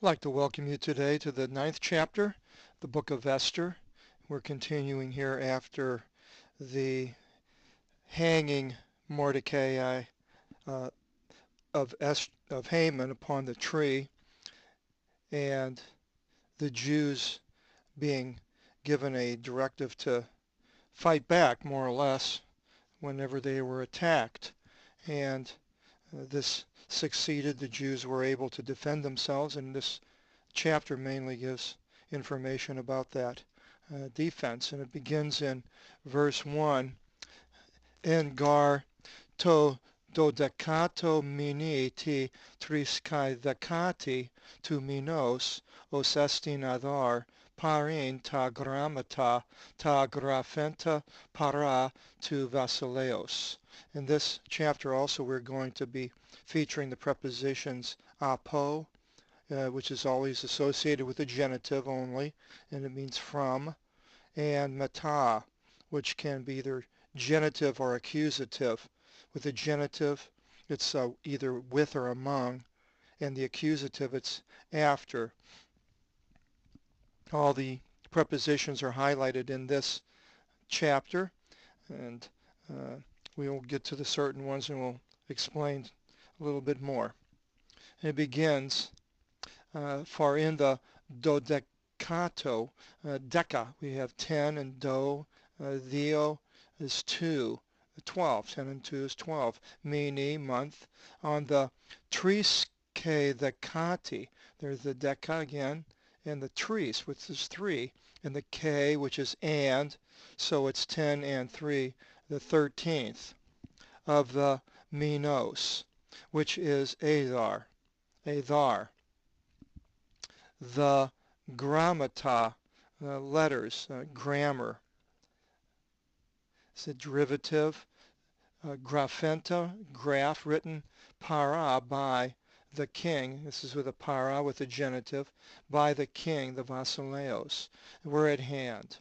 I'd like to welcome you today to the ninth chapter, the book of Esther. We're continuing here after the hanging Mordecai uh, of Haman upon the tree and the Jews being given a directive to fight back more or less whenever they were attacked. And this succeeded. The Jews were able to defend themselves, and this chapter mainly gives information about that defense. And it begins in verse 1. En gar to dodecato mini ti triskai decati tu minos os estin adar parin ta grammata ta graphenta para tu vasileos. In this chapter also we're going to be featuring the prepositions apo, which is always associated with the genitive only, and it means from, and meta, which can be either genitive or accusative. With the genitive, it's either with or among, and the accusative, it's after. All the prepositions are highlighted in this chapter, and uh, we will get to the certain ones and we'll explain a little bit more. It begins, for in the dodecato, deca, we have 10, and theo is 2, 12. 10 and 2 is 12. Mini, month. On the triske decati, there's the deca again, and the tris, which is 3, and the k, which is and, so it's 10 and 3, the 13th of the minos, which is Adar. The grammata, letters, grammar. It's a derivative. Graphenta, graph, written para, by the king. This is with a para, with a genitive. By the king, the Vasileos. Were at hand.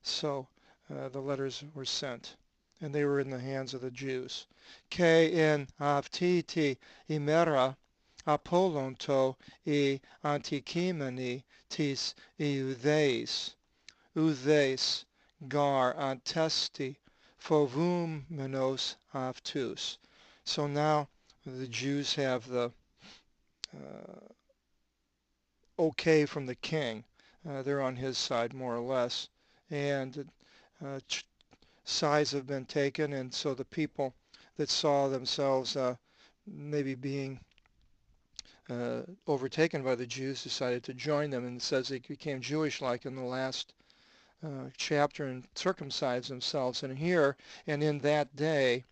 So the letters were sent, and they were in the hands of the Jews. K in avtiti imera apollonto e antikimeni tis iudeis. Udeis gar antesti fovumenos avtus. So now the Jews have the okay from the king. They're on his side more or less, and sides have been taken, and so the people that saw themselves maybe being overtaken by the Jews decided to join them, and it says they became Jewish-like in the last chapter and circumcised themselves. And here, and in that day,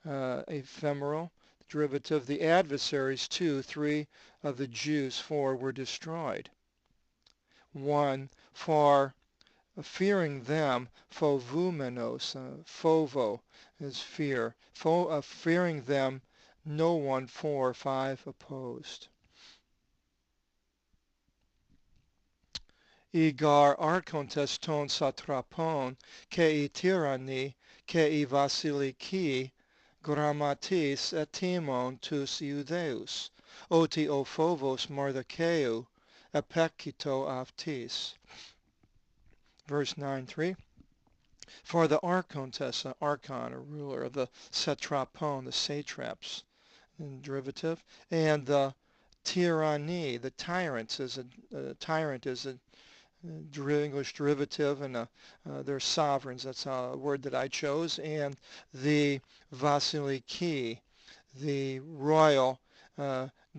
ephemeral, derivative, the adversaries, 2, 3 of the Jews, 4 were destroyed. 1, for fearing them, fovumenos, fovo is fear, fearing them, no one, 4, 5 opposed. Igar archontes ton satrapon, kei tyranni, kei vasiliki, grammatis et timon tus iudeus, oti o phobos Mardukeu, epekito avtis. Verse 9:3. For the archontes, archon, a ruler of the satrapon, the satraps, derivative, and the tyranny, the tyrant is a English derivative, and they're sovereigns. That's a word that I chose. And the vasiliki, the royal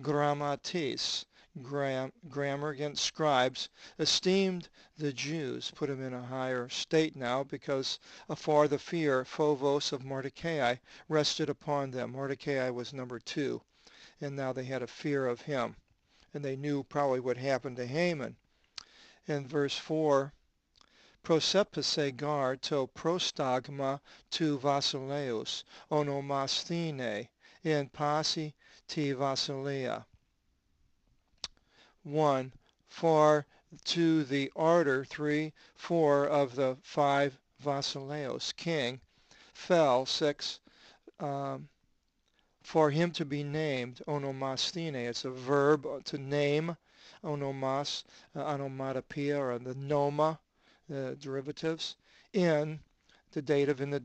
grammatis, grammar, again, scribes, esteemed the Jews, put them in a higher state now, because afar the fear, phobos, of Mordecai rested upon them. Mordecai was number 2, and now they had a fear of him, and they knew probably what happened to Haman. In verse 4, prosepise gar to prostagma tu vasileus onomasthene in pasi ti vasileia. 1, for to the ardor, 3, 4 of the 5 Vasileos, king, fell, 6, for him to be named onomastine. It's a verb to name, onomas, onomatopoeia, or the noma, the derivatives, in the dative, in the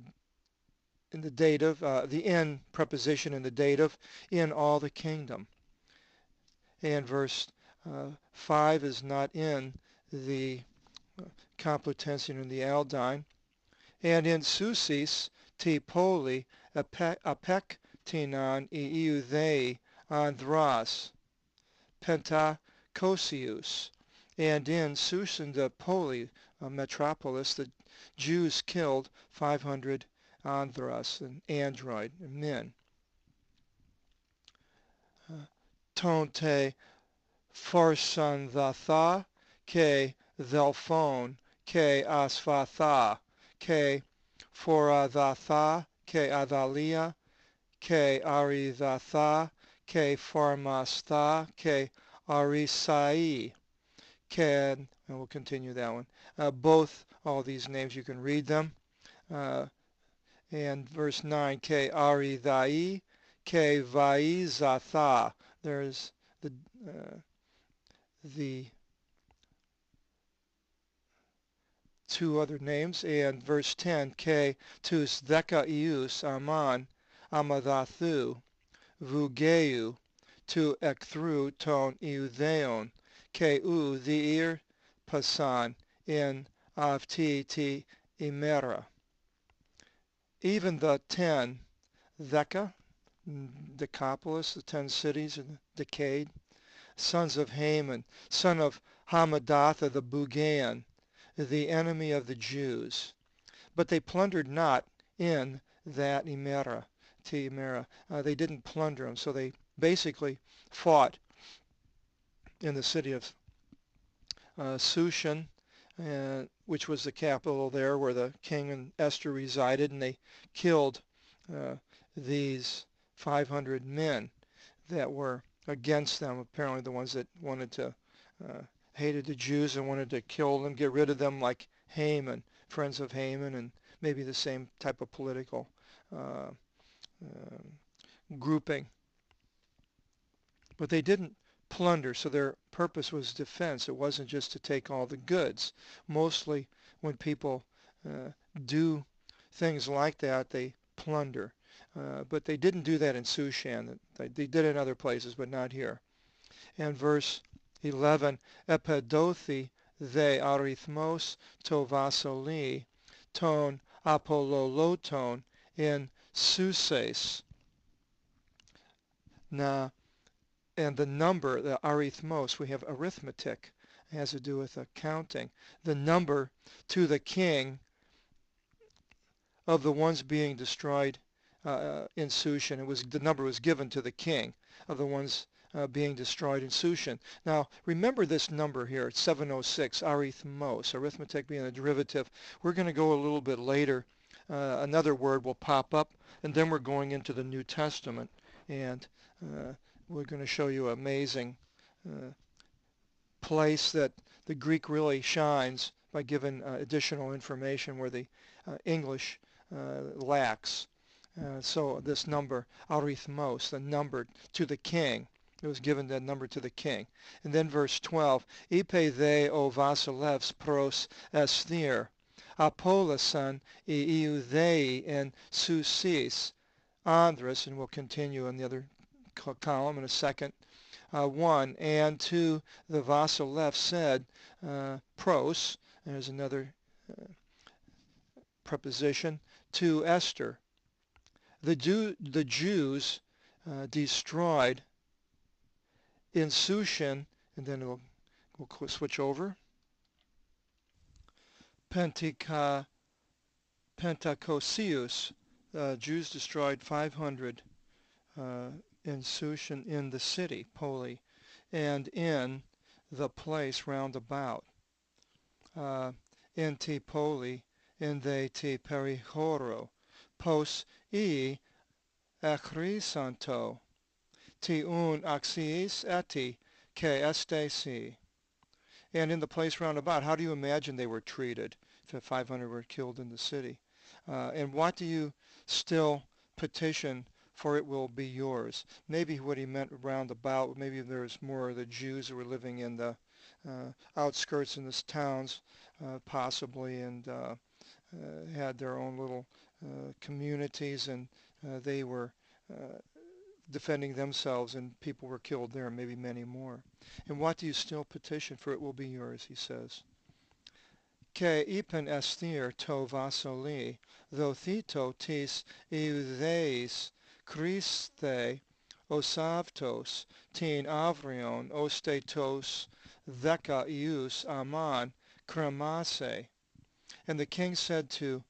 dative, the in preposition in the dative, in all the kingdom. And verse 5 is not in the complutensian and the aldine. And in Susis ti poli apektinon iudei andras pentakosius. And in Susan the Poli metropolis, the Jews killed 500 andras, and android, and men. Tonte forsanthatha ke thelphon ke asvatha ke forathatha ke athalia ke arithatha ke pharmastha ke arisai ke, and we'll continue that one. Both all these names, you can read them. And verse 9, ke arithai ke vaizatha. There's uh, the two other names. And verse 10, ke tus thekaius aman amathathu vugeu tu ekthru ton iutheon ke u their pasan in avti ti imera. Even the 10 Theka, Decapolis, the 10 cities in the decade, sons of Haman, son of Hamadatha the Bugayan, the enemy of the Jews. But they plundered not in that Timera. They didn't plunder them, so they basically fought in the city of Sushan, which was the capital there where the king and Esther resided, and they killed these 500 men that were against them, apparently the ones that wanted to, hated the Jews and wanted to kill them, get rid of them, like Haman, friends of Haman, and maybe the same type of political uh, grouping. But they didn't plunder, so their purpose was defense. It wasn't just to take all the goods. Mostly when people do things like that, they plunder. But they didn't do that in Sushan. They did it in other places, but not here. And verse 11, epedothi they arithmos to vasoli ton apololoton in Suses. Now, and the number, the arithmos, we have arithmetic. It has to do with counting. The number to the king of the ones being destroyed in Sushan. The number was given to the king of the ones being destroyed in Sushan. Now, remember this number here, it's 706, arithmos, arithmetic being a derivative. We're going to go a little bit later. Another word will pop up, and then we're going into the New Testament, and we're going to show you an amazing place that the Greek really shines by giving additional information where the English lacks. So this number, arithmos, the number to the king, it was given that number to the king. And then verse 12, ipe they o vasilevs pros esthir, apolasan iudei en susis andres, and we'll continue in the other column in a second. 1, and to the Vasilev said, pros, there's another preposition, to Esther. The Jews destroyed in Sushan, and then we'll switch over, Pentakosius, Jews destroyed 500 in Sushan, in the city, Poli, and in the place round about. In te Poli, in they te perihoro, pos e achrisanto, te un axies eti ke estesi. And in the place round about, how do you imagine they were treated if 500 were killed in the city? And what do you still petition for it will be yours. Maybe what he meant roundabout, maybe there's more of the Jews who were living in the outskirts in the towns, possibly, and had their own little communities, and they were defending themselves, and people were killed there, maybe many more. And what do you still petition? For it will be yours, he says. Ke ipen Esther to vasoli, thito tis eutheis Christe osavtos tin avrion ostetos deca ius aman cremase. And the king said to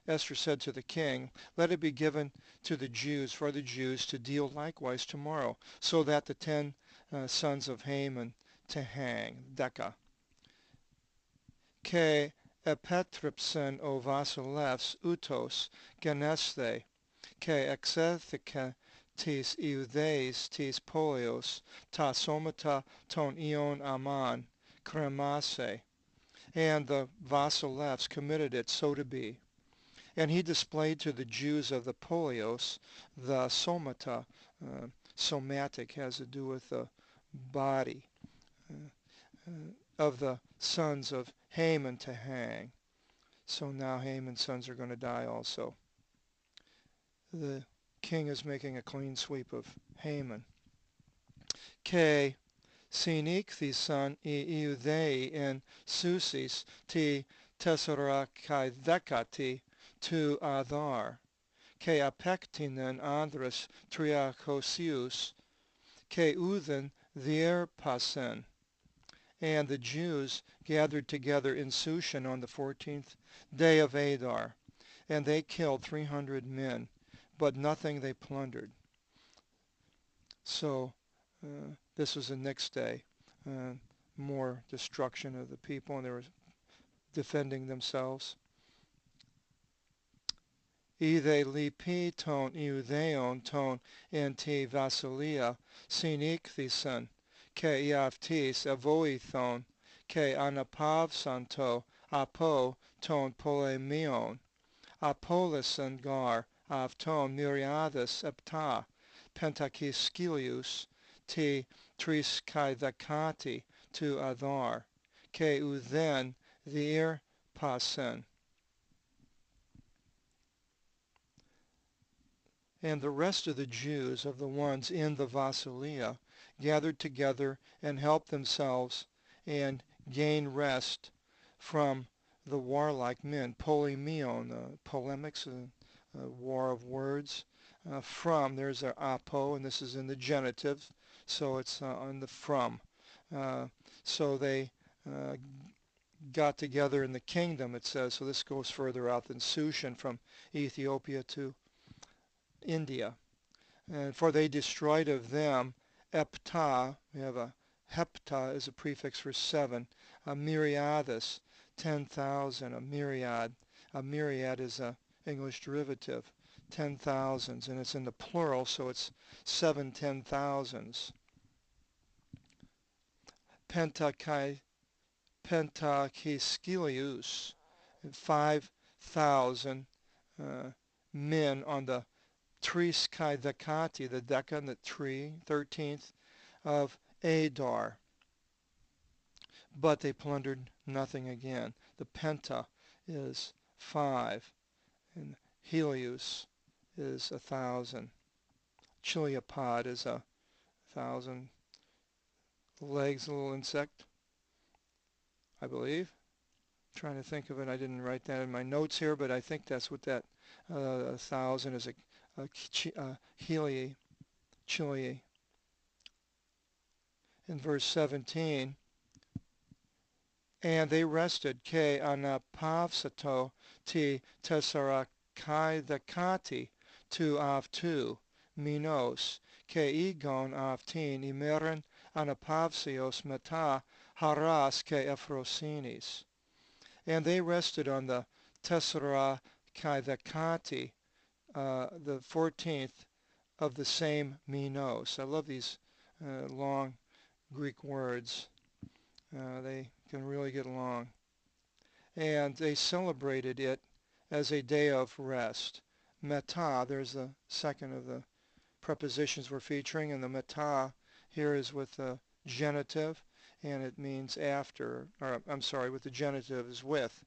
Esther said to the king, let it be given to the Jews for the Jews to deal likewise tomorrow, so that the 10 sons of Haman to hang, Deca. Ke epetripsen o vasilefs utos genesthe, ke exethike tis iudeis tis polios, ta somata ton ion aman, cremase. And the Vasilevs committed it so to be. And he displayed to the Jews of the Polios the somata. Somatic has to do with the body of the sons of Haman to hang. So now Haman's sons are going to die also. The king is making a clean sweep of Haman. K. Sinikthi son iudei in susis ti tesserakae decati tu adar, ke apektinen andres triachosius, ke uthen thierpasen. And the Jews gathered together in Sushan on the 14th day of Adar, and they killed 300 men, but nothing they plundered. So this was the next day, more destruction of the people, and they were defending themselves. Ide lipi ton iudeon ton anti vasilia sinikthison, ke iaftis avoithon, ke anapavsanto apo ton polemion, apolisan gar avton myriadis epta, pentakiskilius, te tris kai decati tu adar, ke uthen vir pasen. And the rest of the Jews, of the ones in the Vasilia, gathered together and helped themselves and gained rest from the warlike men. Polemion, polemics, war of words. From, there's our apo, and this is in the genitive, so it's on the from. So they got together in the kingdom, it says, so this goes further out than Sushan, from Ethiopia to India. And for they destroyed of them epta, we have a hepta is a prefix for 7, a myriadis, 10,000, a myriad. A myriad is a English derivative, 10,000s, and it's in the plural, so it's 7 10,000s. Pentakiskilius, 5,000 men on the Tris Kai Decati, the Deca, the tree, 13th of Adar. But they plundered nothing again. The Penta is 5, and Helios is 1,000. Chiliopod is 1,000 legs, a little insect, I believe. I'm trying to think of it. I didn't write that in my notes here, but I think that's what that 1,000 is, a Chili. In verse 17, and they rested ke anapavsato ti tessarakai decati tu avtu minos ke egon avtin imeren anapavsios meta haras ke ephrosynes. And they rested on the tessarakai decati, the 14th of the same minos. I love these long Greek words. They can really get along. And they celebrated it as a day of rest, meta. There's the second of the prepositions we're featuring, and the meta here is with the genitive, and it means after, or I'm sorry, with the genitive is with,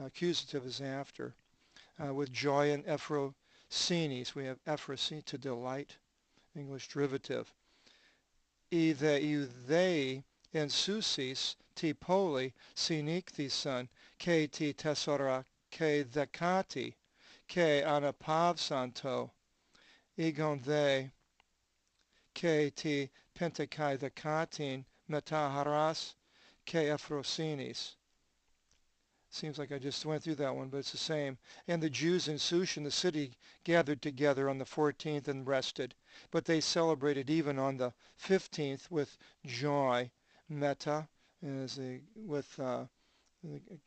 accusative is after. With joy and ephrosynes, we have ephrosi, to delight, English derivative. E the eudei en susis ti poli sinikthison ke ti tesora ke thekati ke anapavsanto egon they ke ti pentakai thekatin metaharas ke ephrosynes. Seems like I just went through that one, but it's the same. And the Jews in Shushan, the city, gathered together on the 14th and rested. But they celebrated even on the 15th with joy. Meta is with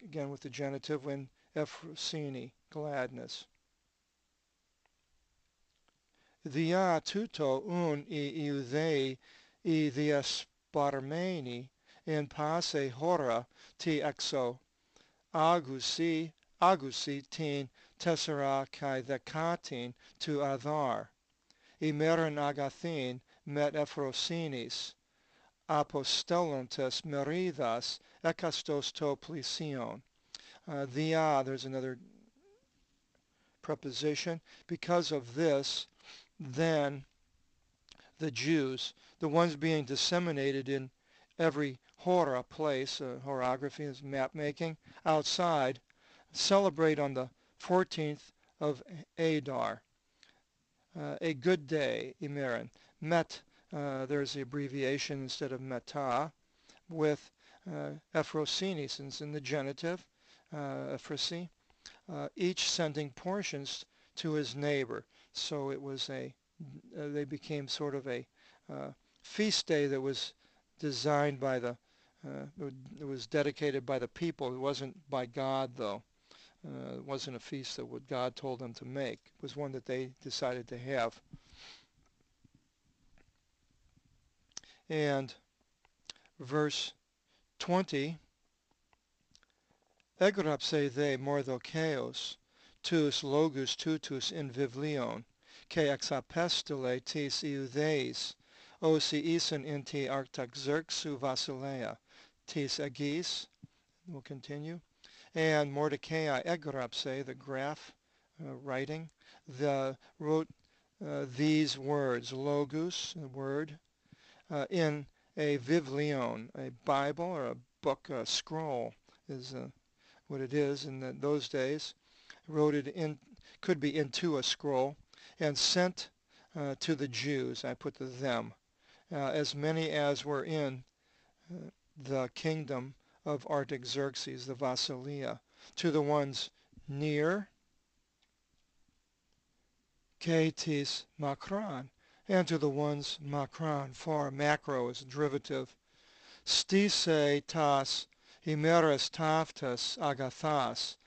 again with the genitive, when Ephrosini, gladness. Dia tuto un iudei I diasparmeni in passe hora ti exo Agusi tin tessera kai thekatin tu adhar. Imeron agathin met ephrosynes. Apostellontes meridas ekastos to plesion. There's another preposition. Because of this, then the Jews, the ones being disseminated in every hora place, horography is map making, outside, celebrate on the 14th of Adar, a good day, Imeran. Met, there's the abbreviation instead of meta, with Ephrosines in the genitive, Ephrosi, each sending portions to his neighbor. So it was they became sort of a feast day that was designed by it was dedicated by the people. It wasn't by God, though. It wasn't a feast that what God told them to make. It was one that they decided to have. And verse 20, Egrapse they mordokeos, tus logus tutus in viblion, ke exapestile tis iudeis, osi isen inti Artaxerxu Vasileia, tis agis, we'll continue, and Mordecai Egrapse, the graph writing, wrote these words, logos, a word, in a viblion, a Bible or a book, a scroll is what it is in those days. Wrote it in, could be into a scroll, and sent to the Jews, I put the them, as many as were in the kingdom of Artaxerxes, the Vasilia, to the ones near Ketis Makron, and to the ones Makron, far. Macro is derivative. Stise tas himeras taftas agathas,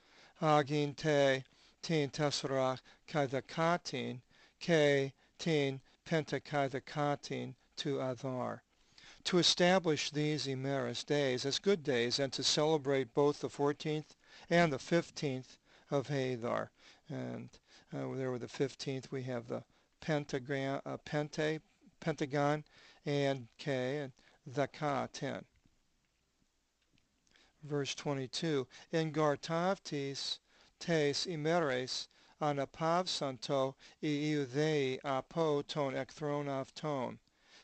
agin te tin tessera kaidakatin, ke tin pentakaidakatin tu adhar. To establish these Imeras days as good days, and to celebrate both the 14th and the 15th of Hadar. And there with the 15th we have the pentagon, and K, and the Ka, 10. Verse 22, in Gartavtis tes Imeres anapavsanto iudei apo ton ekthronav ton,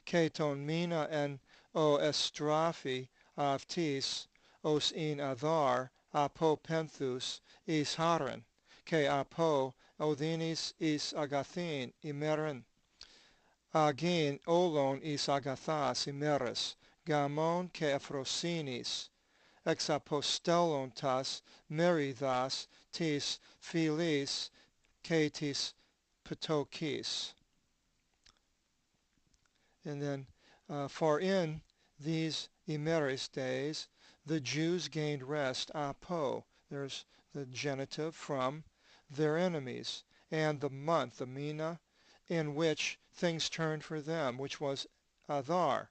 ke ton mina en o estrophi avtis os in adhar apo penthus is haren, ke apo odinis is agathin imeren, agin olon is agathas imeres, gamon ke ephrosynis, ex apostellontas meridas tis philis ke tis petokis. And then, for in these Imeris days, the Jews gained rest, apo, there's the genitive, from their enemies, and the month, the mina, in which things turned for them, which was Adar.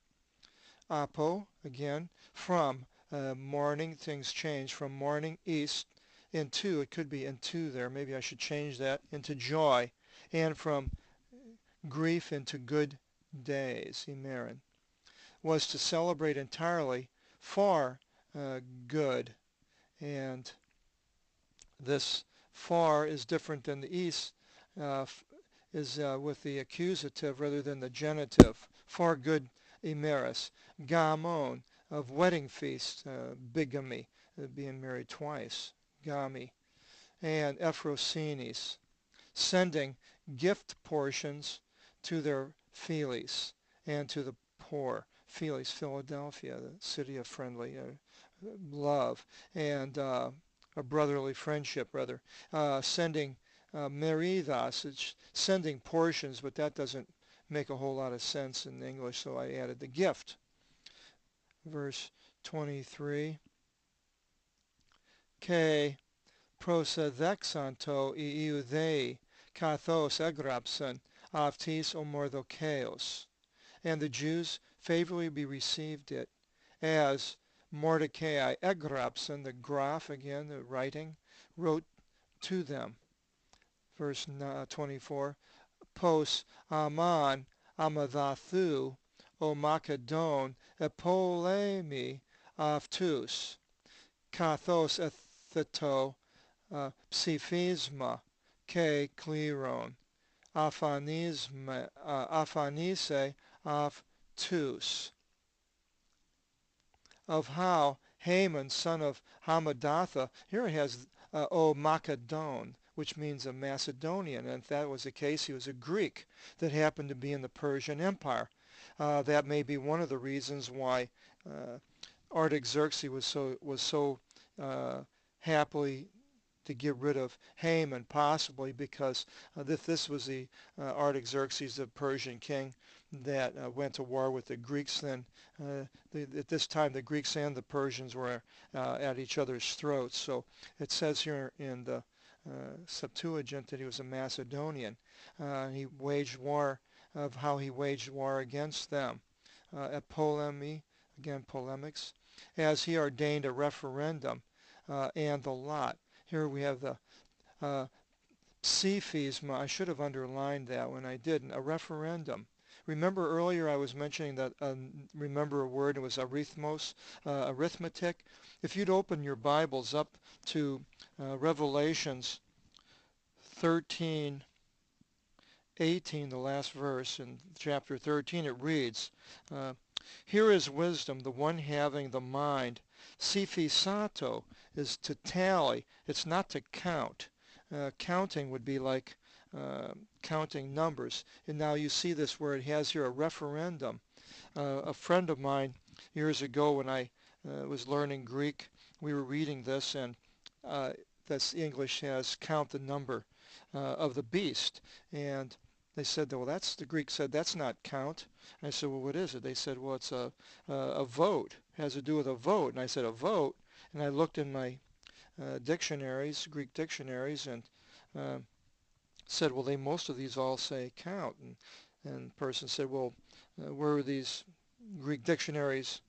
Apo, again, from morning, things changed from morning east, into, it could be into there, maybe I should change that, into joy, and from grief into good days, Imerin, was to celebrate entirely for good. And this far is different than the east, uh, is with the accusative rather than the genitive. For good emeris. Gamon, of wedding feast, bigamy, being married twice, gami. And Ephrosinis, sending gift portions to their Philis and to the poor. Philis, Philadelphia, the city of friendly love and a brotherly friendship, rather. Sending meridas, it's sending portions, but that doesn't make a whole lot of sense in English, so I added the gift. Verse 23. Ke prosedexanto iudei kathos egrapson aftis omordokeos. And the Jews favorably received it as Mordecai egrapson, the graph again, the writing, wrote to them. Verse 24. Pos aman amadathu o Macedon epolemi aftus kathos etheto psiphisma ke kleron aphanise aftus. Of how Haman, son of Hamadatha, here it has O Macedon, which means a Macedonian, and if that was the case, he was a Greek that happened to be in the Persian Empire. That may be one of the reasons why Artaxerxes was so happily to get rid of Haman, possibly because if this was the Artaxerxes, the Persian king that went to war with the Greeks, then at this time the Greeks and the Persians were at each other's throats. So it says here in the Septuagint that he was a Macedonian. He waged war, of how he waged war against them. At polemi, again polemics, as he ordained a referendum and the lot. Here we have the psiphisma. I should have underlined that when I didn't. A referendum. Remember earlier I was mentioning that, remember a word, it was arithmos, arithmetic. If you'd open your Bibles up to Revelations 13:18, the last verse in chapter 13, it reads, here is wisdom, the one having the mind. Siphisato is to tally. It's not to count. Counting would be like counting numbers. And now you see this where it has here a referendum. A friend of mine years ago when I was learning Greek, we were reading this, and that's English has count the number of the beast. And they said, well, that's, the Greek said, that's not count. And I said, well, what is it? They said, well, it's a vote. It has to do with a vote. And I said, a vote? And I looked in my dictionaries, Greek dictionaries, and said, well, most of these all say count. And the person said, well, where are these Greek dictionaries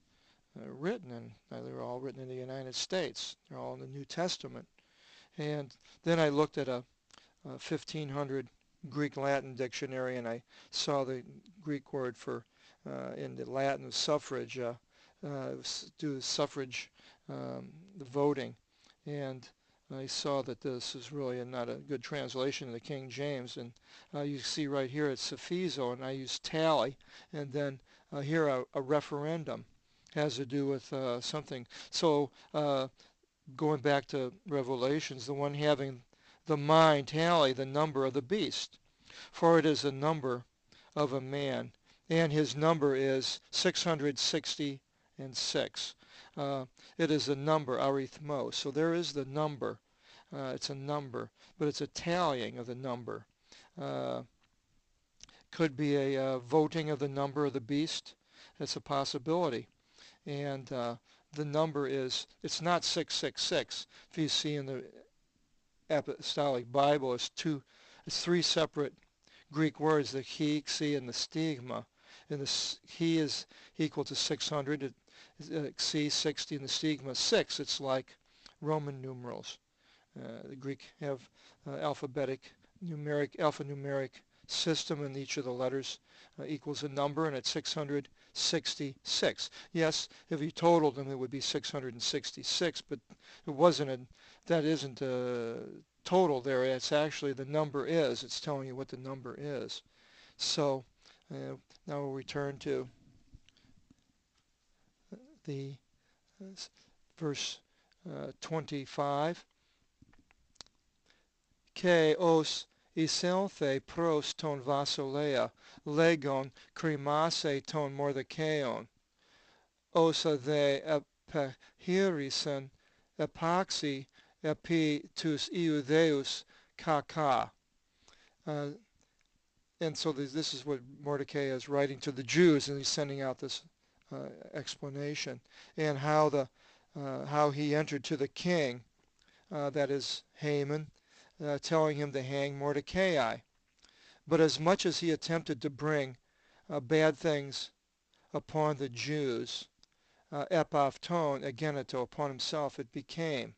written? And they were all written in the United States. They're all in the New Testament. And then I looked at a 1500 Greek Latin dictionary, and I saw the Greek word for in the Latin suffrage, do suffrage, the voting, and I saw that this is really not a good translation of the King James, and you see right here it's sophizo, and I use tally, and then here a referendum has to do with something. So going back to Revelations, the one having the mind, tally the number of the beast, for it is the number of a man, and his number is 666. It is a number, arithmos. So there is the number. It's a number, but it's a tallying of the number. Could be a voting of the number of the beast. That's a possibility. And the number is, it's not 666. If you see in the Apostolic Bible, it's three separate Greek words, the he, xi, and the stigma. And the he is equal to 600, xi 60, and the stigma 6. It's like Roman numerals. The Greek have alphanumeric system, and each of the letters equals a number, and it's 666. Yes, if you totaled them, it would be 666, but that isn't a total there. It's actually the number is. It's telling you what the number is. So now we'll return to the verse 25. Ke os iselthe pros ton vasolea, legon crimase ton mordecaion, osa de epihirisen epaxi epi tus iudeus kaka. And so this is what Mordecai is writing to the Jews, and he's sending out this explanation, and how he entered to the king, that is Haman, telling him to hang Mordecai. But as much as he attempted to bring bad things upon the Jews, epafton ageneto, upon himself it became.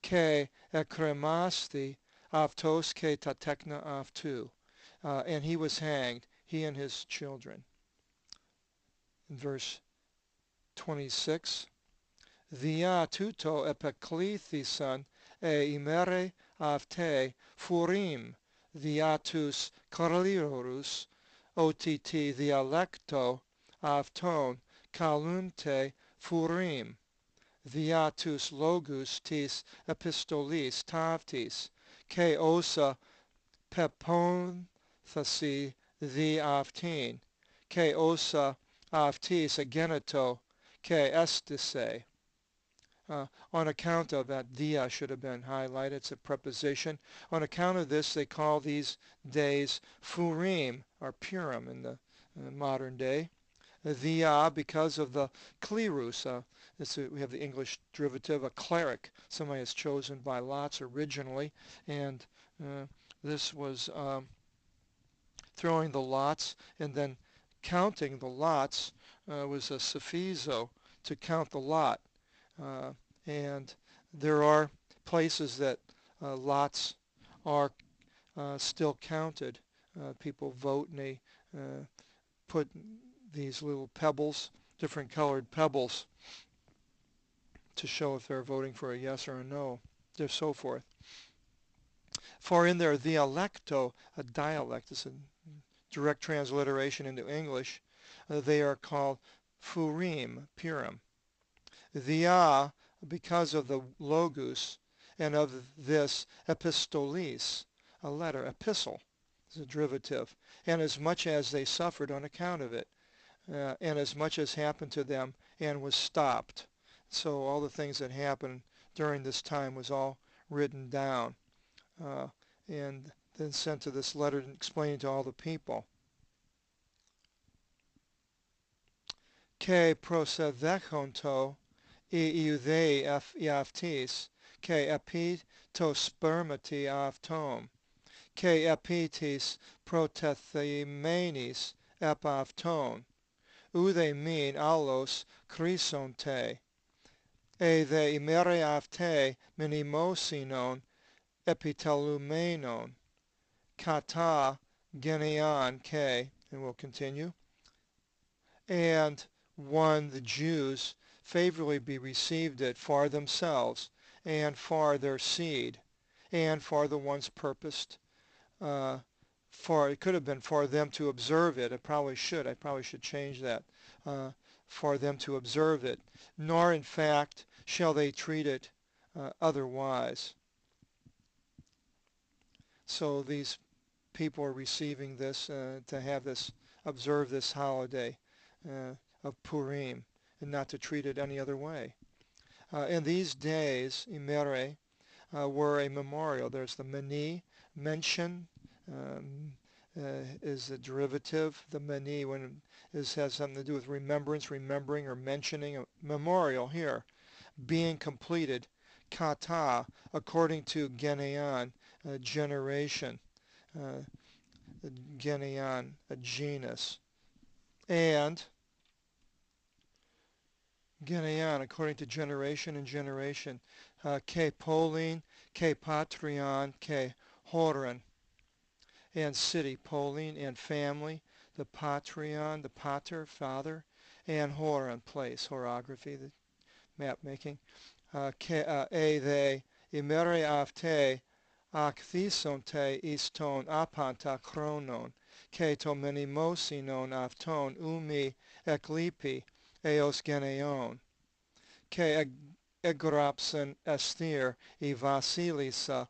Ke ekremasti aftos ke tatekna aftu, and he was hanged, he and his children. In verse 26, Dia tuto epeklethisan imere avte furim diatus carlirus ott dialecto avton calunte furim diatus logus tis epistolis tavtis ke osa peponthasi diavtin ke osa avtis ageneto ke estise. On account of that, dia should have been highlighted. It's a preposition. On account of this, they call these days Furim, or Purim in the modern day. Dia, because of the klerus. We have the English derivative, a cleric, somebody is chosen by lots originally, and this was throwing the lots and then counting the lots was a sophizo, to count the lot. And there are places that lots are still counted. People vote, and they put these little pebbles, different colored pebbles, to show if they're voting for a yes or a no, and so forth. For in their dialecto, a dialect is a direct transliteration into English, they are called Furim, Purim. Dia, because of the logos, and of this epistolis, a letter, epistle, is a derivative, and as much as they suffered on account of it, and as much as happened to them and was stopped. So all the things that happened during this time was all written down, and then sent to this letter explaining to all the people. Ke prosedechonto iudei iaftis, ke epi to spermati aftom, ke epitis protethimenis epafton, ude min allos chrysonte, e de imere afte minimosinon epitelumenon, kata genean ke, and we'll continue, and one, the Jews, favorably be received it for themselves and for their seed and for the ones purposed for, it could have been for them to observe it. I probably should change that, for them to observe it, nor in fact shall they treat it otherwise. So these people are receiving this to have this, observe this holiday of Purim, and not to treat it any other way. In these days, imere, were a memorial. There's the meni, mention, is a derivative. The meni, when has something to do with remembrance, remembering, or mentioning. A memorial here, being completed. Kata, according to genean, generation. Genean, a genus. And geneon, according to generation and generation. Ke polin, ke patrion, ke horon, and city, polin, and family, the patrion, the pater, father, and horon, place, horography, the map making. A, they, imere avte, ac thesonte iston apanta chronon, ke to menimosinon avton umi eklipi, eos geneon, ke egropsen esthir e Vasilisa,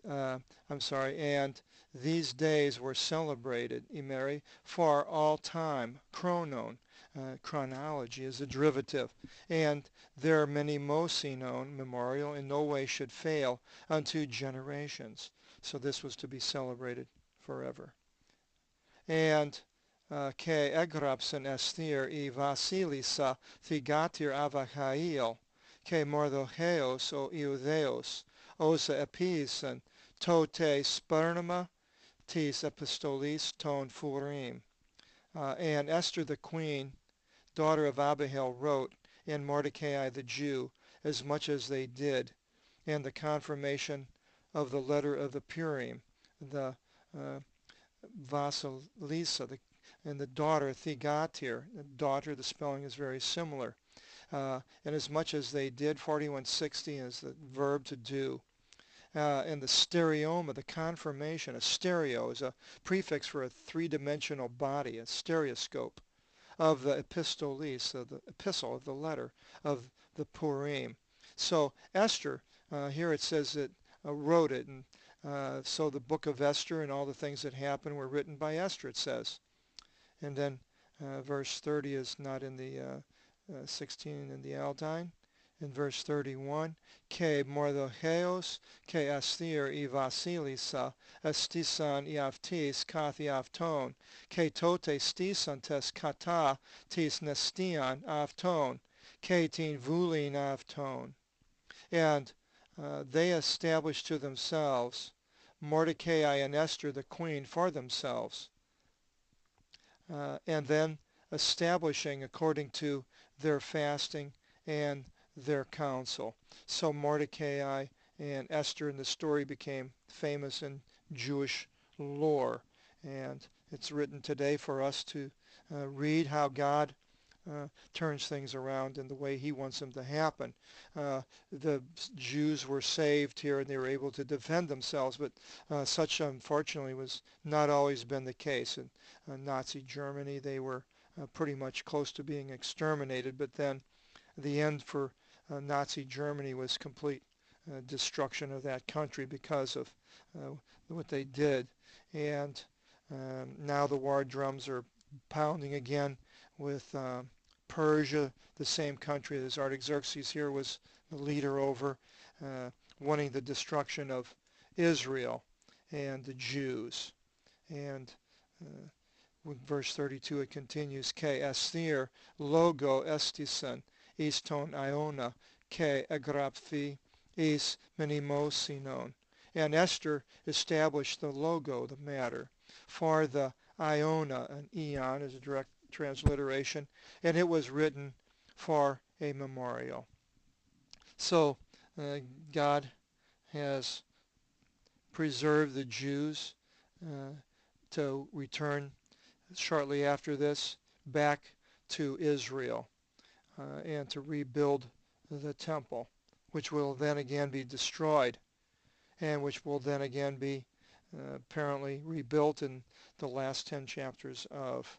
and these days were celebrated, imeri, for all time, chronon, chronology is a derivative, and their menimosinon, memorial, in no way should fail unto generations. So this was to be celebrated forever. And ke egropsen esthir e Vasilisa thigatir avachail, ke mordocheos o iudeos, osa episen, tote sperma tis epistolis ton furim. And Esther the queen, daughter of Abihail, wrote, and Mordecai the Jew, as much as they did, and the confirmation of the letter of the Purim, the Vasilisa, and the daughter Thigatir. The daughter, the spelling is very similar. And as much as they did, 4160 is the verb to do. And the stereoma, the confirmation, a stereo is a prefix for a three-dimensional body, a stereoscope of the epistolis, of the epistle, of the letter of the Purim. So Esther, here it says that wrote it, and so the book of Esther and all the things that happened were written by Esther, it says. And then verse 30 is not in the 16 in the Aldine. In verse 31, Ke mordocheos, ke asthir I Vasilisa, estisan iaftis kath iafton, ke tote stisantes kata tis nestian avton, ke tin vulin avton. And they established to themselves Mordecai and Esther the queen for themselves, and then establishing according to their fasting and their counsel. So Mordecai and Esther in the story became famous in Jewish lore, and it's written today for us to read how God turns things around in the way he wants them to happen. The Jews were saved here and they were able to defend themselves, but such unfortunately was not always been the case. In Nazi Germany they were pretty much close to being exterminated, but then the end for Nazi Germany was complete destruction of that country because of what they did. And now the war drums are pounding again with Persia, the same country as Artaxerxes here was the leader over, wanting the destruction of Israel and the Jews. And with verse 32 it continues, Ke esthir logo estison iston iona ke agraphi is menimosinon. And Esther established the logo, the matter, for the Iona, an eon is a direct transliteration, and it was written for a memorial. So God has preserved the Jews to return shortly after this back to Israel and to rebuild the temple, which will then again be destroyed and which will then again be apparently rebuilt in the last 10 chapters of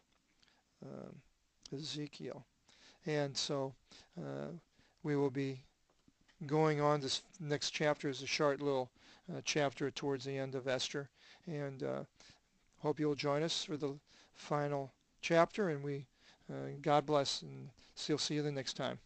Ezekiel. And so we will be going on. This next chapter is a short little chapter towards the end of Esther, and hope you'll join us for the final chapter, and we God bless, and we'll see you the next time.